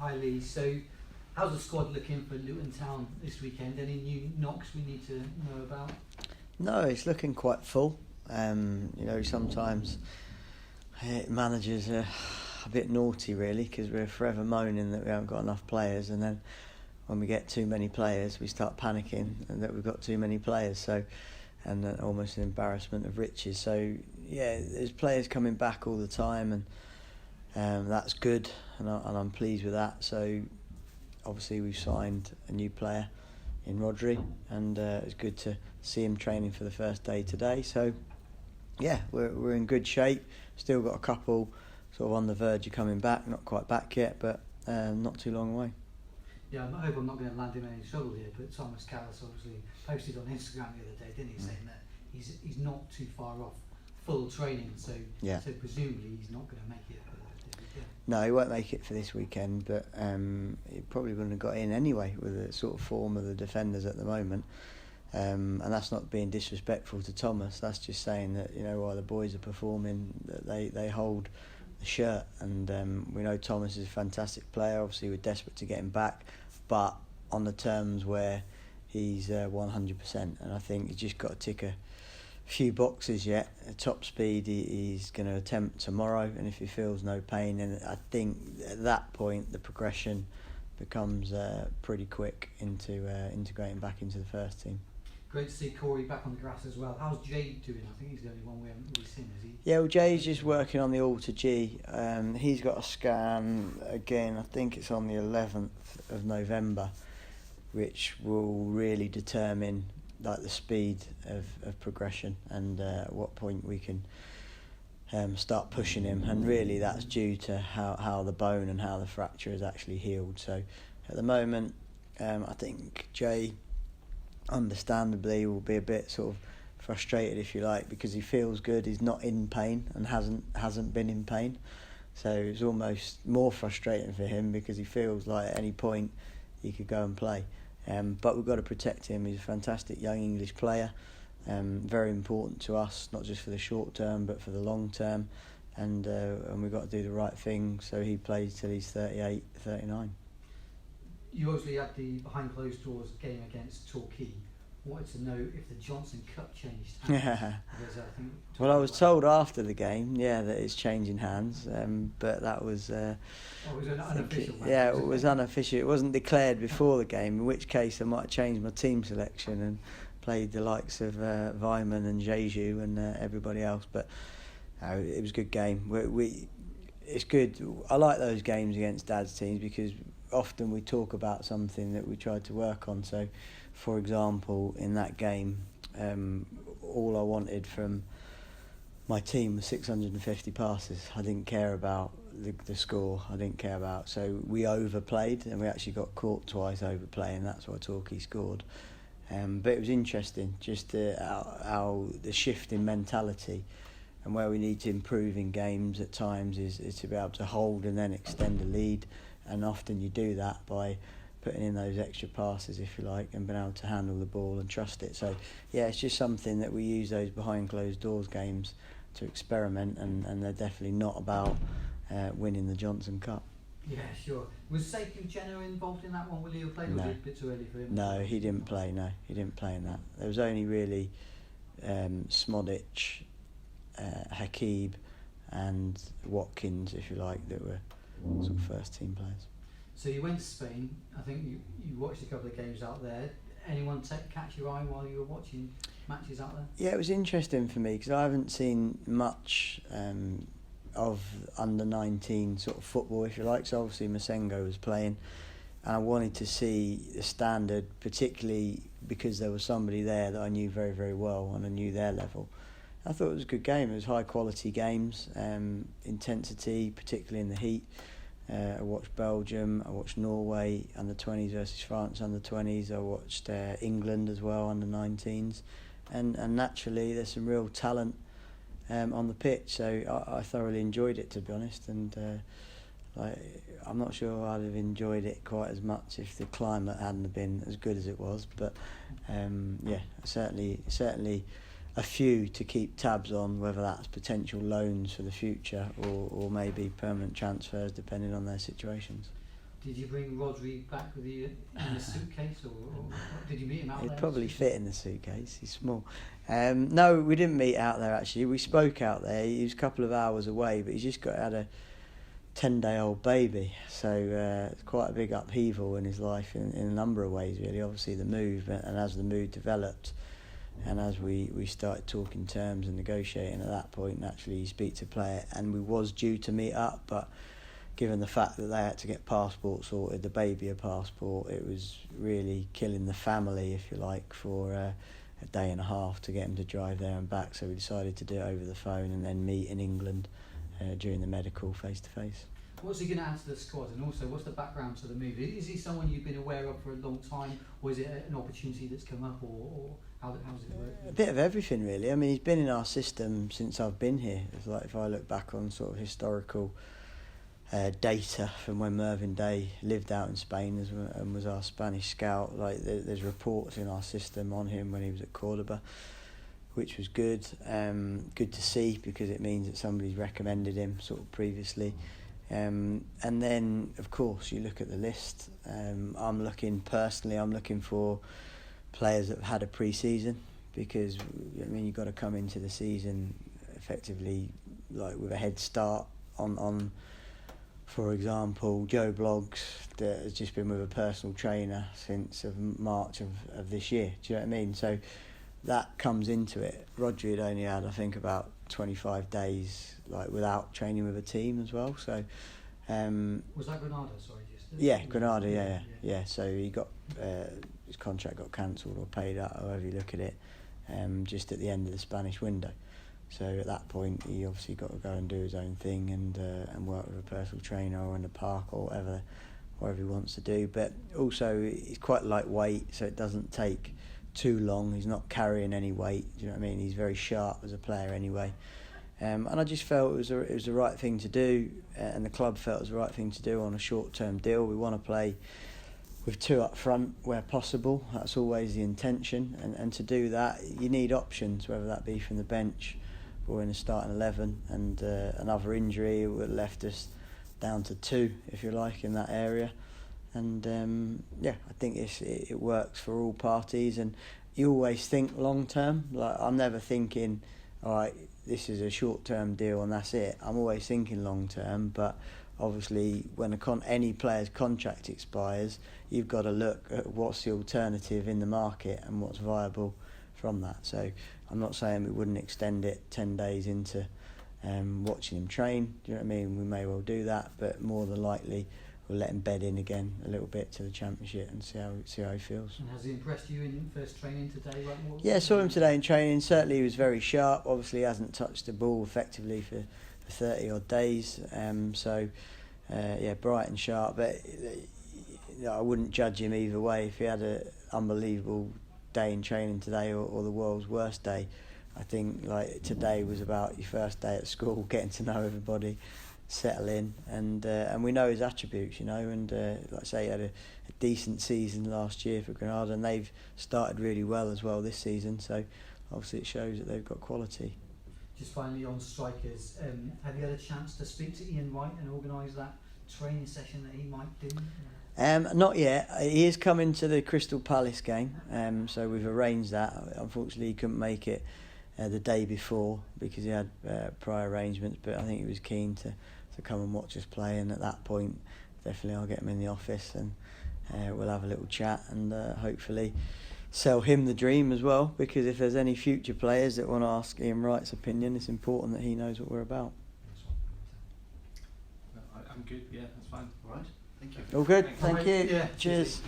Hi Lee. So, how's the squad looking for Luton Town this weekend? Any new knocks we need to know about? No, it's looking quite full. Sometimes managers are a bit naughty, really, because we're forever moaning that we haven't got enough players, and then when we get too many players, we start panicking and that we've got too many players. So, and almost an embarrassment of riches. So, yeah, there's players coming back all the time, and that's good, and I'm pleased with that. So, obviously, we've signed a new player in Rodri, and it's good to see him training for the first day today. So, yeah, we're in good shape. Still got a couple sort of on the verge of coming back, not quite back yet, but not too long away. Yeah, I hope I'm not going to land him in any trouble here, but Thomas Callis obviously posted on Instagram the other day, didn't he, saying that he's not too far off full training, so presumably he's not going to make it for this weekend. No, he won't make it for this weekend, but he probably wouldn't have got in anyway with the sort of form of the defenders at the moment. And that's not being disrespectful to Thomas. That's just saying that, while the boys are performing, that they hold the shirt. And we know Thomas is a fantastic player. Obviously, we're desperate to get him back, but on the terms where he's 100%. And I think he's just got to tick a few boxes yet. At top speed, he's going to attempt tomorrow, and if he feels no pain, then I think at that point the progression becomes pretty quick into integrating back into the first team. Great to see Corey back on the grass as well. How's Jay doing? I think he's the only one we haven't really seen, is he? Yeah, well, Jay's just working on the Alter G. He's got a scan again, I think it's on the 11th of November, which will really determine the speed of progression and at what point we can start pushing him. And really that's due to how the bone and how the fracture is actually healed. So at the moment, I think Jay understandably will be a bit sort of frustrated, if you like, because he feels good, he's not in pain and hasn't been in pain, so it's almost more frustrating for him because he feels like at any point he could go and play, but we've got to protect him. He's a fantastic young English player, very important to us, not just for the short term but for the long term, and we've got to do the right thing so he plays till he's 38, 39. You obviously had the behind closed doors game against Torquay. Wanted to know if the Johnson Cup changed hands. Well, I was told after the game, that it's changing hands, but that was... it was unofficial. It was unofficial. It wasn't declared before the game, in which case I might have changed my team selection and played the likes of Weimann and Jeju and everybody else, but it was a good game. It's good. I like those games against Dad's teams because often we talk about something that we tried to work on. So, for example, in that game, all I wanted from my team was 650 passes. I didn't care about the score. So we overplayed and we actually got caught twice overplaying. That's why Torquay scored. But it was interesting, just how the shift in mentality and where we need to improve in games at times is to be able to hold and then extend a lead. And often you do that by putting in those extra passes, if you like, and being able to handle the ball and trust it. So, it's just something that we use those behind closed doors games to experiment, and they're definitely not about winning the Johnson Cup. Yeah, sure. Was Sekou Jenner involved in that one? Will he have played? No. Or was it a bit too early for him? No, he didn't play. No, he didn't play in that. There was only really Smodic, Hakib, and Watkins, if you like, that were sort of first team players. So you went to Spain. I think you watched a couple of games out there. Anyone catch your eye while you were watching matches out there? Yeah, it was interesting for me because I haven't seen much of under-19 sort of football, if you like. So obviously Masengo was playing, and I wanted to see the standard, particularly because there was somebody there that I knew very, very well and I knew their level. I thought it was a good game. It was high-quality games, intensity, particularly in the heat. I watched Belgium, I watched Norway under-20s versus France under-20s, I watched England as well under-19s, and naturally there's some real talent on the pitch, so I thoroughly enjoyed it, to be honest, and I'm not sure I'd have enjoyed it quite as much if the climate hadn't been as good as it was, but certainly a few to keep tabs on, whether that's potential loans for the future or maybe permanent transfers depending on their situations. Did you bring Rodri back with you in a suitcase, or did you meet him out there? He'd probably fit in the suitcase. He's small. No, we didn't meet out there actually. We spoke out there. He was a couple of hours away, but he's just had a 10-day-old baby, so it's quite a big upheaval in his life in a number of ways, really. Obviously the move, and as the mood developed, and as we started talking terms and negotiating at that point, naturally you speak to player, and we was due to meet up, but given the fact that they had to get passports sorted, the baby a passport, it was really killing the family, if you like, for a day and a half to get him to drive there and back. So we decided to do it over the phone and then meet in England during the medical face-to-face. What's he going to add to the squad, and also what's the background to the move? Is he someone you've been aware of for a long time, or is it an opportunity that's come up, or how does it work? A bit of everything, really. I mean, he's been in our system since I've been here. It's like, if I look back on sort of historical data from when Mervyn Day lived out in Spain and was our Spanish scout, like there's reports in our system on him when he was at Cordoba, which was good. Good to see, because it means that somebody's recommended him sort of previously. And then, of course, you look at the list. I'm looking for players that have had a pre-season, because I mean, you've got to come into the season effectively like with a head start on for example, Joe Bloggs, that has just been with a personal trainer since March of this year. Do you know what I mean? So that comes into it. Rodri had only had, I think, about 25 days like without training with a team as well. So was that Granada? Sorry, Granada. Yeah. So he got his contract got cancelled or paid out, however you look at it, just at the end of the Spanish window. So at that point, he obviously got to go and do his own thing and work with a personal trainer or in the park or whatever he wants to do. But also, he's quite lightweight, so it doesn't take too long. He's not carrying any weight. Do you know what I mean? He's very sharp as a player anyway. And I just felt it was the right thing to do, and the club felt it was the right thing to do on a short-term deal. We want to play with two up front where possible. That's always the intention, and to do that, you need options, whether that be from the bench or in the starting 11, and another injury would have left us down to two, if you like, in that area. And I think it works for all parties, and you always think long term. Like, I'm never thinking, all right, this is a short term deal and that's it. I'm always thinking long term, but obviously when any player's contract expires, you've got to look at what's the alternative in the market and what's viable from that. So I'm not saying we wouldn't extend it 10 days into watching him train. Do you know what I mean? We may well do that, but more than likely we'll let him bed in again a little bit to the Championship and see how he feels. And has he impressed you in first training today? Yeah, saw him today in training. Certainly he was very sharp. Obviously he hasn't touched the ball effectively for 30 odd days. Bright and sharp. But I wouldn't judge him either way. If he had an unbelievable day in training today or the world's worst day, I think like today was about your first day at school, getting to know everybody, settle in, and we know his attributes, you know, and like I say, he had a decent season last year for Granada, and they've started really well as well this season, so obviously it shows that they've got quality. Just finally on strikers, have you had a chance to speak to Ian Wright and organise that training session that he might do? Not yet. He is coming to the Crystal Palace game, so we've arranged that. Unfortunately he couldn't make it the day before because he had prior arrangements, but I think he was keen to come and watch us play, and at that point definitely I'll get him in the office and we'll have a little chat and hopefully sell him the dream as well, because if there's any future players that want to ask Ian Wright's opinion, it's important that he knows what we're about. I'm good, yeah, that's fine. All right, thank you. All good, thank you. Yeah. Cheers.